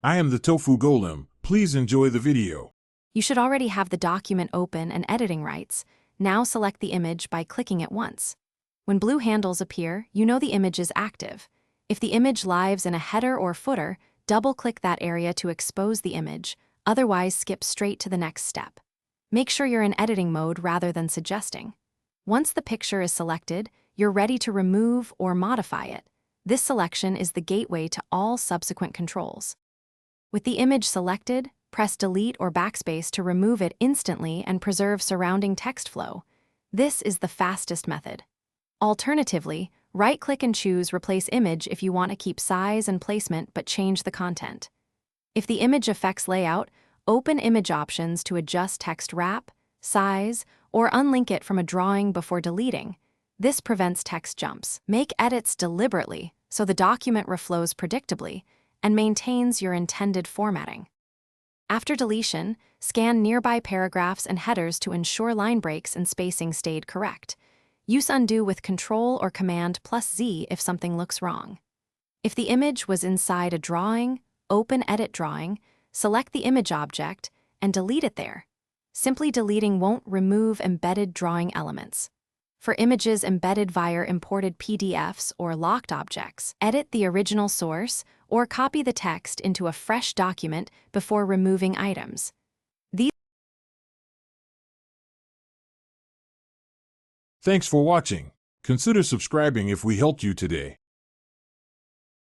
I am the Tofu Golem. Please enjoy the video. You should already have the document open and editing rights. Now select the image by clicking it once. When blue handles appear, you know the image is active. If the image lives in a header or footer, double-click that area to expose the image, otherwise skip straight to the next step. Make sure you're in editing mode rather than suggesting. Once the picture is selected, you're ready to remove or modify it. This selection is the gateway to all subsequent controls. With the image selected, press Delete or Backspace to remove it instantly and preserve surrounding text flow. This is the fastest method. Alternatively, right-click and choose Replace Image if you want to keep size and placement but change the content. If the image affects layout, open Image Options to adjust text wrap, size, or unlink it from a drawing before deleting. This prevents text jumps. Make edits deliberately so the document reflows predictably and maintains your intended formatting. After deletion, scan nearby paragraphs and headers to ensure line breaks and spacing stayed correct. Use Undo with Ctrl or Command plus Z if something looks wrong. If the image was inside a drawing, open Edit Drawing, select the image object, and delete it there. Simply deleting won't remove embedded drawing elements. For images embedded via imported PDFs or locked objects, edit the original source or copy the text into a fresh document before removing items. Thanks for watching. Consider subscribing if we helped you today.